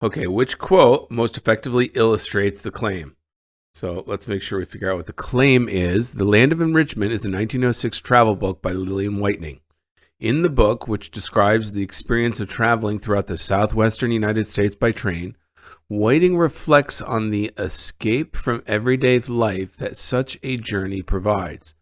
Okay, which quote most effectively illustrates the claim? So let's make sure we figure out what the claim is. The Land of Enrichment is a 1906 travel book by Lillian Whitening. In the book, which describes the experience of traveling throughout the southwestern United States by train, Whiting reflects on the escape from everyday life that such a journey provides.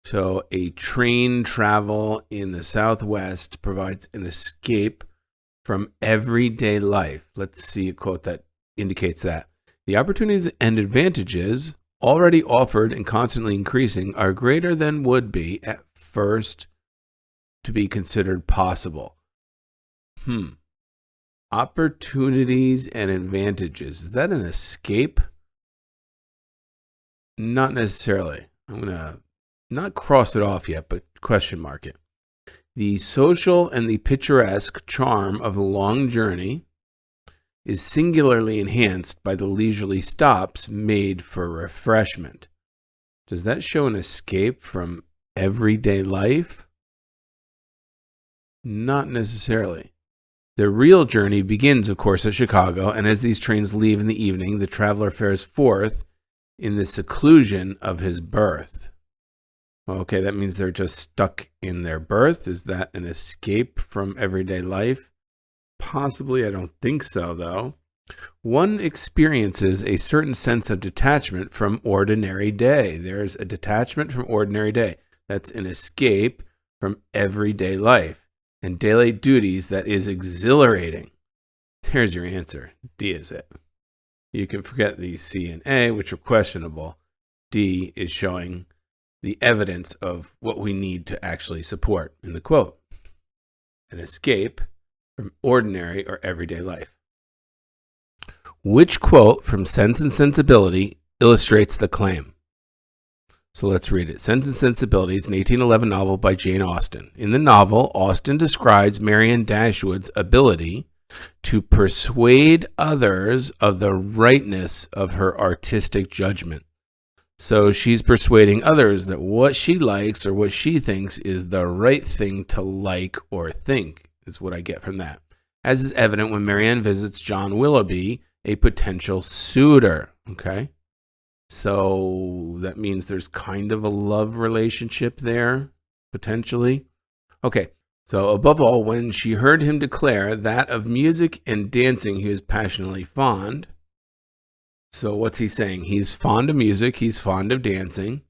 So a train travel in the Southwest provides an escape from everyday life. Let's see a quote that indicates that. The opportunities and advantages already offered and constantly increasing are greater than would be at first to be considered possible. Opportunities and advantages. Is that an escape? Not necessarily. I'm going to not cross it off yet, but question mark it. The social and the picturesque charm of the long journey is singularly enhanced by the leisurely stops made for refreshment. Does that show an escape from everyday life? Not necessarily. The real journey begins, of course, at Chicago, and as these trains leave in the evening, the traveler fares forth in the seclusion of his berth. Okay, that means they're just stuck in their berth. Is that an escape from everyday life? Possibly, I don't think so, though. One experiences a certain sense of detachment from ordinary day. There's a detachment from ordinary day. That's an escape from everyday life and daily duties that is exhilarating. There's your answer. D is it. You can forget the C and A, which are questionable. D is showing the evidence of what we need to actually support in the quote. An escape from ordinary or everyday life. Which quote from Sense and Sensibility illustrates the claim? So let's read it. Sense and Sensibility is an 1811 novel by Jane Austen. In the novel, Austen describes Marianne Dashwood's ability to persuade others of the rightness of her artistic judgment. So she's persuading others that what she likes or what she thinks is the right thing to like or think, is what I get from that. As is evident when Marianne visits John Willoughby, a potential suitor. Okay. So that means there's kind of a love relationship there, potentially. Okay. So above all, when she heard him declare that of music and dancing he was passionately fond. So what's he saying? He's fond of music. He's fond of dancing.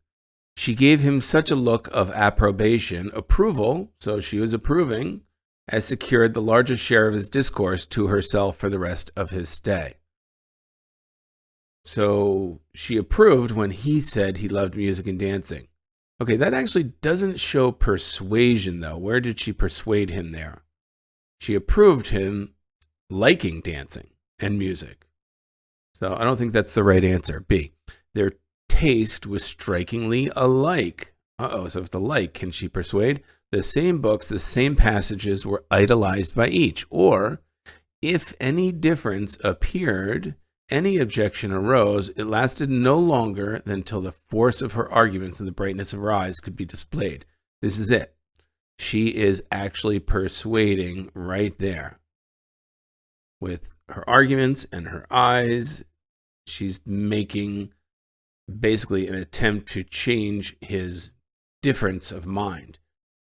She gave him such a look of approbation, approval, so she was approving, as secured the largest share of his discourse to herself for the rest of his stay. So she approved when he said he loved music and dancing. Okay, that actually doesn't show persuasion, though. Where did she persuade him there? She approved him liking dancing and music. So I don't think that's the right answer. B, their taste was strikingly alike. So if the like, can she persuade? The same books, the same passages were idolized by each. Or if any difference appeared, any objection arose, it lasted no longer than till the force of her arguments and the brightness of her eyes could be displayed. This is it. She is actually persuading right there. With her arguments and her eyes, she's making basically an attempt to change his difference of mind.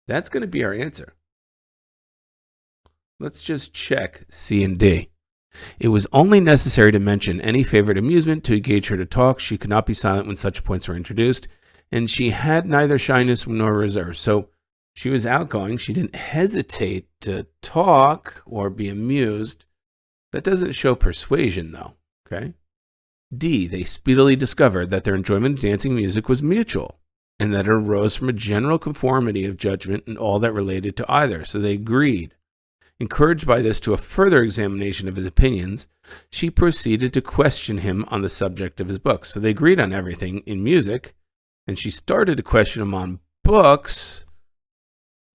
That's going to be our answer. Let's just check C and D. It was only necessary to mention any favorite amusement to engage her to talk. She could not be silent when such points were introduced, and she had neither shyness nor reserve. So she was outgoing. She didn't hesitate to talk or be amused. That doesn't show persuasion, though. Okay. D, they speedily discovered that their enjoyment of dancing music was mutual, and that it arose from a general conformity of judgment in all that related to either. So they agreed. Encouraged by this to a further examination of his opinions, she proceeded to question him on the subject of his books. So they agreed on everything in music, and she started to question him on books,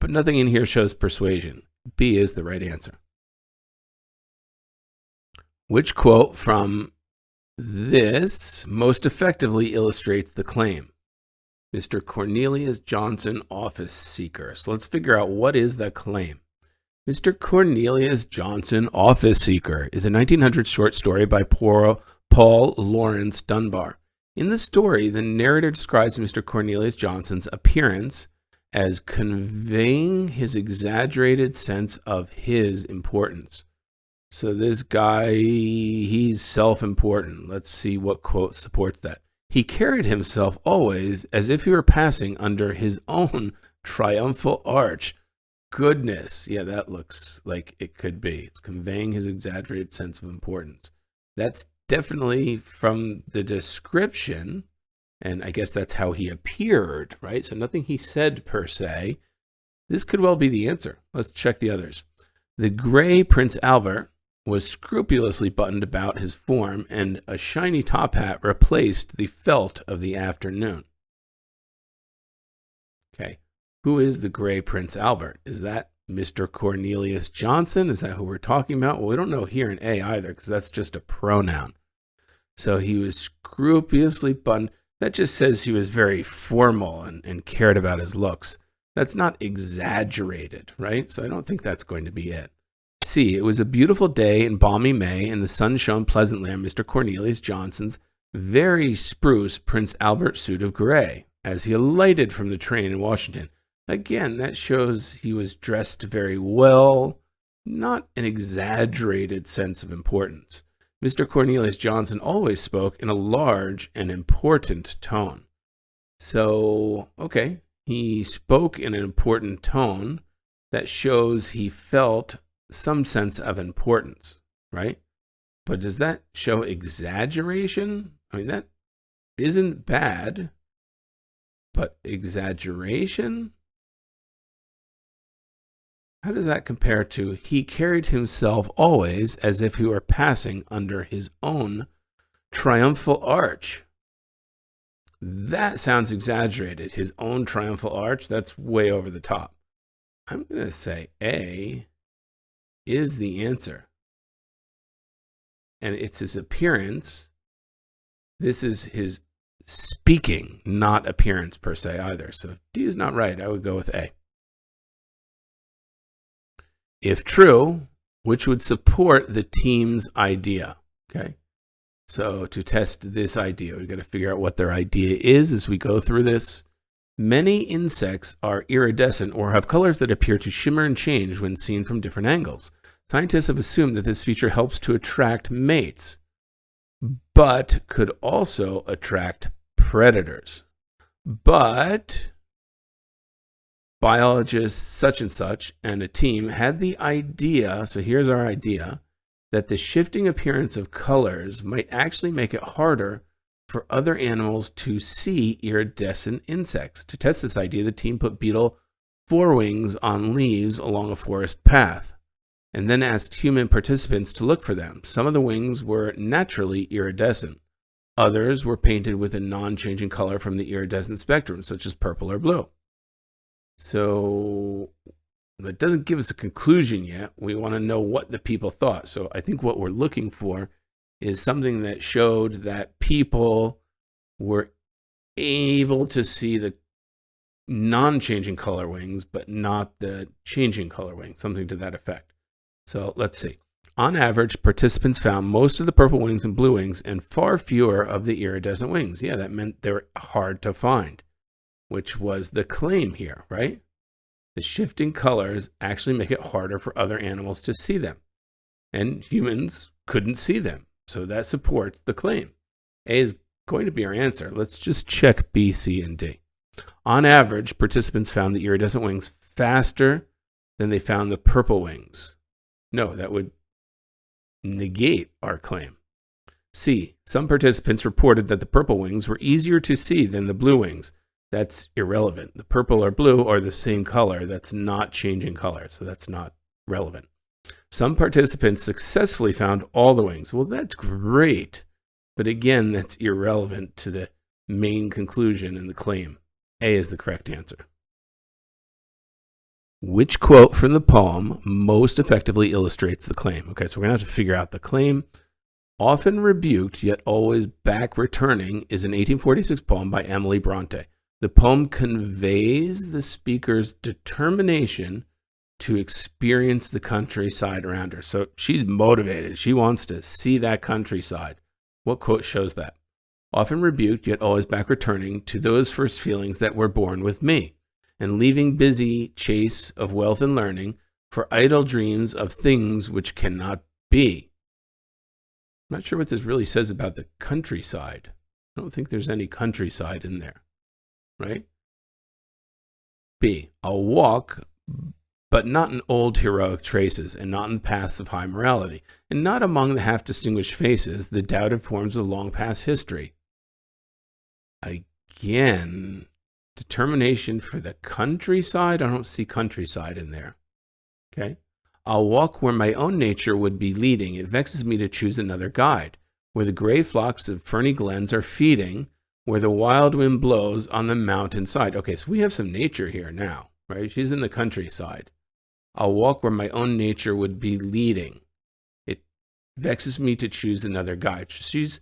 but nothing in here shows persuasion. B is the right answer. Which quote from this most effectively illustrates the claim? Mr. Cornelius Johnson, office seeker. So let's figure out what is the claim. Mr. Cornelius Johnson, Office Seeker, is a 1900 short story by Paul Laurence Dunbar. In the story, the narrator describes Mr. Cornelius Johnson's appearance as conveying his exaggerated sense of his importance. So this guy, he's self-important. Let's see what quote supports that. He carried himself always as if he were passing under his own triumphal arch. Goodness, yeah, that looks like it could be. It's conveying his exaggerated sense of importance. That's definitely from the description, and I guess that's how he appeared, right? So nothing he said per se. This could well be the answer. Let's check the others. The gray Prince Albert was scrupulously buttoned about his form, and a shiny top hat replaced the felt of the afternoon. Okay, who is the gray Prince Albert? Is that Mr. Cornelius Johnson? Is that who we're talking about? Well, we don't know here in A either, because that's just a pronoun. So he was scrupulously buttoned. That just says he was very formal and cared about his looks. That's not exaggerated, right? So I don't think that's going to be it. C, it was a beautiful day in balmy May, and the sun shone pleasantly on Mr. Cornelius Johnson's very spruce Prince Albert suit of gray as he alighted from the train in Washington. Again, that shows he was dressed very well, not an exaggerated sense of importance. Mr. Cornelius Johnson always spoke in a large and important tone. So, okay, he spoke in an important tone. That shows he felt some sense of importance, right? But does that show exaggeration? I mean, that isn't bad, but exaggeration? How does that compare to he carried himself always as if he were passing under his own triumphal arch? That sounds exaggerated. His own triumphal arch, that's way over the top. I'm going to say A is the answer. And it's his appearance. This is his speaking, not appearance per se either. So D is not right. I would go with A. If true, which would support the team's idea. Okay. So to test this idea, we've got to figure out what their idea is as we go through this. Many insects are iridescent or have colors that appear to shimmer and change when seen from different angles. Scientists have assumed that this feature helps to attract mates, but could also attract predators. But biologists such and such and a team had the idea, so here's our idea, that the shifting appearance of colors might actually make it harder for other animals to see iridescent insects. To test this idea, the team put beetle forewings on leaves along a forest path, and then asked human participants to look for them. Some of the wings were naturally iridescent. Others were painted with a non-changing color from the iridescent spectrum, such as purple or blue. So that doesn't give us a conclusion yet. We want to know what the people thought. So I think what we're looking for is something that showed that people were able to see the non-changing color wings, but not the changing color wings, something to that effect. So let's see. On average, participants found most of the purple wings and blue wings and far fewer of the iridescent wings. Yeah, that meant they were hard to find, which was the claim here, right? The shifting colors actually make it harder for other animals to see them, and humans couldn't see them. So that supports the claim. A is going to be our answer. Let's just check B, C, and D. On average, participants found the iridescent wings faster than they found the purple wings. No, that would negate our claim. C, some participants reported that the purple wings were easier to see than the blue wings. That's irrelevant. The purple or blue are the same color. That's not changing color, so that's not relevant. Some participants successfully found all the wings. Well, that's great. But again, that's irrelevant to the main conclusion in the claim. A is the correct answer. Which quote from the poem most effectively illustrates the claim? Okay, so we're going to have to figure out the claim. Often rebuked, yet always back returning is an 1846 poem by Emily Bronte. The poem conveys the speaker's determination to experience the countryside around her. So she's motivated. She wants to see that countryside. What quote shows that? Often rebuked, yet always back returning to those first feelings that were born with me, and leaving busy chase of wealth and learning for idle dreams of things which cannot be. I'm not sure what this really says about the countryside. I don't think there's any countryside in there, right? B, I'll walk, but not in old heroic traces, and not in the paths of high morality, and not among the half-distinguished faces, the doubted forms of long past history. Again, determination for the countryside? I don't see countryside in there. Okay? I'll walk where my own nature would be leading. It vexes me to choose another guide, where the gray flocks of ferny glens are feeding, where the wild wind blows on the mountainside. Okay, so we have some nature here now, right? She's in the countryside. I'll walk where my own nature would be leading. It vexes me to choose another guide. She's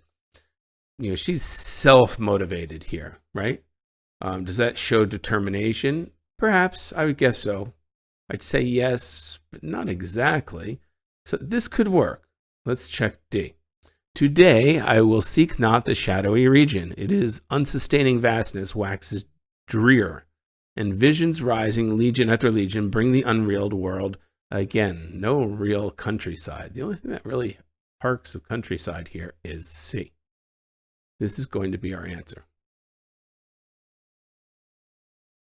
self-motivated here, right? Does that show determination? Perhaps, I would guess so. I'd say yes, but not exactly. So this could work. Let's check D. Today I will seek not the shadowy region. It is unsustaining vastness waxes drear, and visions rising legion after legion bring the unreal world again. No real countryside. The only thing that really harks of countryside here is C. This is going to be our answer.